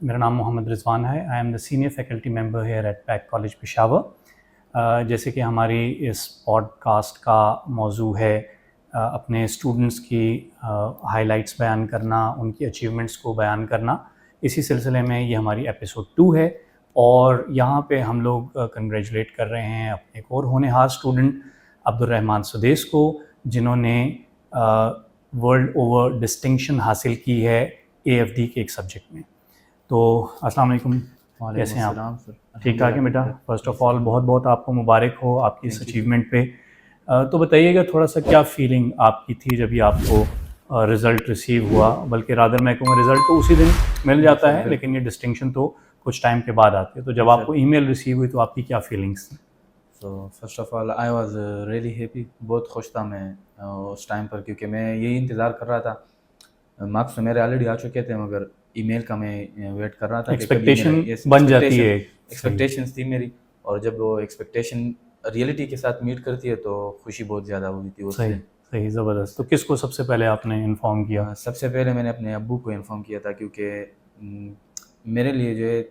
میرا نام محمد رضوان ہے. I am the senior faculty member here at Peak college Peshawar. جیسے کہ ہماری اس پوڈ کاسٹ کا موضوع ہے اپنے اسٹوڈنٹس کی ہائی لائٹس بیان کرنا، ان کی اچیومنٹس کو بیان کرنا. اسی سلسلے میں یہ ہماری ایپیسوڈ 2 ہے، اور یہاں پہ ہم لوگ کنگریچولیٹ کر رہے ہیں اپنے ایک اور ہونہار اسٹوڈنٹ عبدالرحمن سدیس کو، جنہوں نے ورلڈ اوور ڈسٹنکشن حاصل کی ہے AFD کے ایک سبجیکٹ میں. تو السلام علیکم، کیسے ہیں آپ؟ ٹھیک ٹھاک ہے بیٹا. فرسٹ آف آل بہت بہت آپ کو مبارک ہو آپ کی اس اچیومنٹ پہ. تو بتائیے گا تھوڑا سا کیا فیلنگ آپ کی تھی جب یہ آپ کو رزلٹ ریسیو ہوا؟ بلکہ رادر میں کہوں گا رزلٹ تو اسی دن مل جاتا ہے، لیکن یہ ڈسٹنکشن تو کچھ ٹائم کے بعد آتی ہے. تو جب آپ کو ای میل ریسیو ہوئی تو آپ کی کیا فیلنگس تھیں؟ So first of all I was really happy. بہت خوش تھا میں اس ٹائم پر، کیونکہ میں یہی انتظار کر رہا تھا. مارکس تو میرے آلریڈی آ چکے تھے، مگر ای میل کا میں ویٹ کر رہا تھا. ایکسپیکٹیشن بن جاتی ہے، ایکسپیکٹیشنس تھی میری، اور جب وہ ایکسپیکٹیشن ریئلٹی کے ساتھ میٹ کرتی ہے تو خوشی بہت زیادہ ہوئی تھی. صحیح زبردست. تو کس کو سب سے پہلے آپ نے انفارم کیا؟ سب سے پہلے میں نے اپنے ابو کو انفارم کیا تھا، کیونکہ میرے لیے جو ہے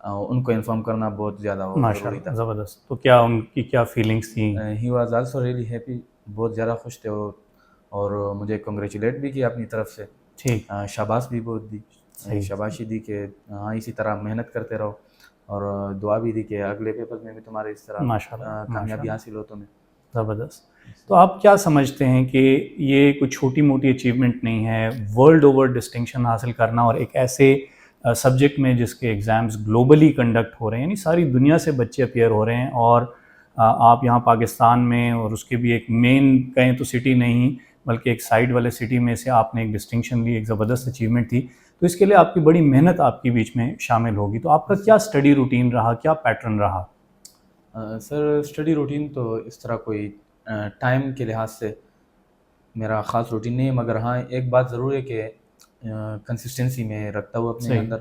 ان کو انفارم کرنا بہت زیادہ ضروری تھا. زبردست. تو کیا ان کی کیا فیلنگس تھیں؟ He was also really happy. بہت زیادہ خوش تھے وہ، اور مجھے کنگریچولیٹ بھی کیا اپنی طرف سے. ٹھیک. شاباش بھی بہت دی، شاباشی دی کہ ہاں اسی طرح محنت کرتے رہو، اور دعا بھی دی کہ اگلے پیپر میں بھی تمہارے اس طرح کامیابی حاصل ہو تمہیں. زبردست. تو آپ کیا سمجھتے ہیں کہ یہ کوئی چھوٹی موٹی اچیومنٹ نہیں ہے، ورلڈ اوور ڈسٹنکشن حاصل کرنا، اور ایک ایسے سبجیکٹ میں جس کے ایگزامز گلوبلی کنڈکٹ ہو رہے ہیں، یعنی ساری دنیا سے بچے اپیئر ہو رہے ہیں، اور آپ یہاں پاکستان میں، اور اس کے بھی ایک مین کہیں تو سٹی نہیں بلکہ ایک سائڈ والے سٹی میں سے آپ نے ایک ڈسٹنکشن لی، ایک زبردست اچیومنٹ تھی. تو اس کے لیے آپ کی بڑی محنت آپ کے بیچ میں شامل ہوگی. تو آپ کا کیا اسٹڈی روٹین رہا، کیا پیٹرن رہا؟ سر اسٹڈی روٹین تو اس طرح کوئی ٹائم کے لحاظ سے میرا خاص روٹین نہیں ہے، مگر ہاں ایک بات ضرور ہے کہ کنسسٹنسی میں رکھتا ہوں اپنے اندر.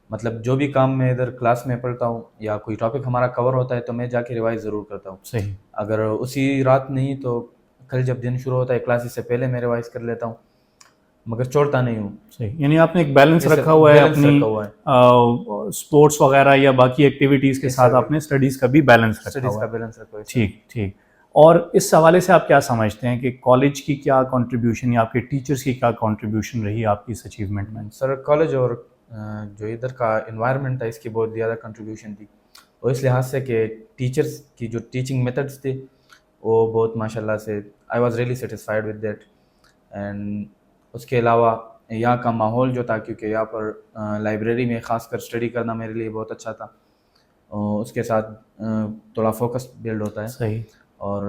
مطلب جو بھی کام میں ادھر کلاس میں پڑھتا ہوں یا کوئی ٹاپک ہمارا کور ہوتا ہے تو میں جا کے ریوائز ضرور کرتا ہوں. صحیح. اگر اسی رات نہیں تو کل جب دن شروع ہوتا ہے کلاسز سے پہلے میں ریوائز کر لیتا ہوں، مگر چھوڑتا نہیں ہوں. صحیح. یعنی آپ نے ایک بیلنس رکھا ہوا ہے اپنی اسپورٹس وغیرہ یا باقی ایکٹیویٹیز کے ساتھ، آپ نے اسٹڈیز کا بھی بیلنس رکھا ہوا ہے. ٹھیک ٹھیک. اور اس حوالے سے آپ کیا سمجھتے ہیں کہ کالج کی کیا کنٹریبیوشن یا آپ کے ٹیچرس کی کیا کنٹریبیوشن رہی آپ کی اس اچیومنٹ میں؟ سر کالج اور جو ادھر کا انوائرمنٹ تھا اس کی بہت زیادہ کنٹریبیوشن تھی، اور اس لحاظ سے کہ ٹیچرس کی جو ٹیچنگ میتھڈس تھے وہ بہت ماشاء اللہ سے I was really satisfied with that. And اس کے علاوہ یہاں کا ماحول جو تھا، کیونکہ یہاں پر لائبریری میں خاص کر اسٹڈی کرنا میرے لیے بہت اچھا تھا. اس کے ساتھ تھوڑا فوکس بلڈ ہوتا ہے. صحیح. اور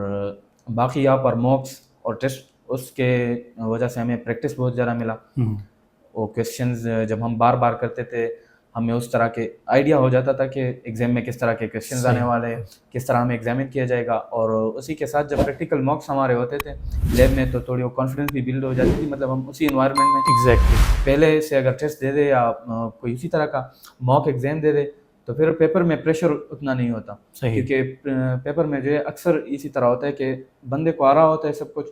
باقی یہاں پر موکس اور ٹیسٹ، اس کے وجہ سے ہمیں پریکٹس بہت زیادہ ملا. وہ کویسچنز جب ہم بار بار کرتے تھے ہمیں اس طرح کے آئیڈیا ہو جاتا تھا کہ ایگزام میں کس طرح کے کویسچنز آنے والے ہیں، کس طرح ہمیں ایگزامن کیا جائے گا. اور اسی کے ساتھ جب پریکٹیکل موکس ہمارے ہوتے تھے لیب میں تو تھوڑی وہ کانفیڈنس بھی بلڈ ہو جاتی تھی. مطلب ہم اسی انوائرمنٹ میں ایگزیکٹلی پہلے سے اگر ٹیسٹ دے دے یا کوئی اسی طرح کا موک ایگزام دے دے تو پھر پیپر میں پریشر اتنا نہیں ہوتا. کیونکہ پیپر میں جو ہے اکثر اسی طرح ہوتا ہے کہ بندے کو آ رہا ہوتا ہے سب کچھ،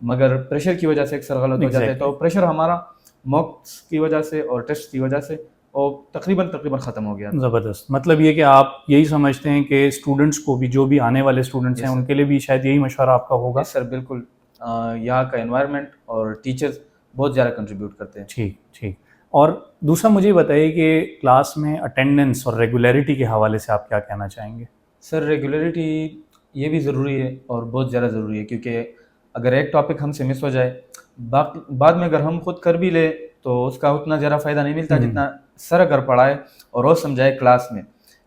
مگر پریشر کی وجہ سے اکثر غلط ہو جاتا ہے. تو پریشر ہمارا موکس کی وجہ سے اور ٹیسٹ کی وجہ سے وہ تقریباً ختم ہو گیا. زبردست. مطلب یہ کہ آپ یہی سمجھتے ہیں کہ اسٹوڈنٹس کو بھی، جو بھی آنے والے اسٹوڈنٹس ہیں ان کے لیے بھی شاید یہی مشورہ آپ کا ہوگا؟ سر بالکل. یہاں کا انوائرمنٹ اور ٹیچرز بہت زیادہ کنٹریبیوٹ کرتے ہیں. ٹھیک ٹھیک. اور دوسرا مجھے بتائیے کہ کلاس میں اٹینڈنس اور ریگولیرٹی کے حوالے سے آپ کیا کہنا چاہیں گے؟ سر ریگولیرٹی یہ بھی ضروری ہے اور بہت زیادہ ضروری ہے، کیونکہ اگر ایک ٹاپک ہم سے مس ہو جائے بعد میں اگر ہم خود کر بھی لیں تو اس کا اتنا زیادہ فائدہ نہیں ملتا جتنا سر اگر پڑھائے اور وہ سمجھائے کلاس میں.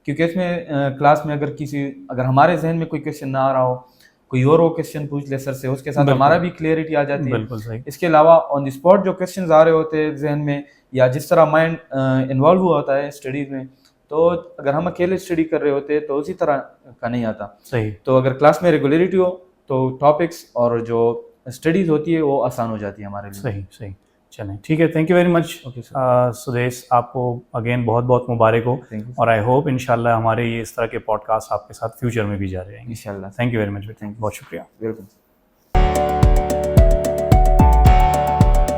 کیونکہ اس میں کلاس میں اگر ہمارے ذہن میں کوئی کویسچن نہ آ رہا ہو، کوئی اور وہ کویسچن پوچھ لے سر سے، اس کے ساتھ ہمارا بھی کلیئرٹی آ جاتی ہے. بالکل صحیح. اس کے علاوہ آن دی اسپاٹ جو کویسچنز آ رہے ہوتے ہیں ذہن میں، یا جس طرح مائنڈ انوالو ہوا ہوتا ہے اسٹڈیز میں، تو اگر ہم اکیلے اسٹڈی کر رہے ہوتے تو اسی طرح کا نہیں آتا. صحیح. تو اگر کلاس میں ریگولیرٹی ہو تو ٹاپکس اور جو اسٹڈیز ہوتی ہے وہ آسان ہو جاتی ہے ہمارے لیے. صحیح صحیح. چلیں ٹھیک ہے. Thank you very much Sudais. آپ کو اگین بہت بہت مبارک ہو، اور آئی ہوپ انشاءاللہ ہمارے یہ اس طرح کے پوڈ کاسٹ آپ کے ساتھ فیوچر میں بھی جاری رہیں گے. انشاءاللہ. Thank you very much. بہت شکریہ. ویلکم.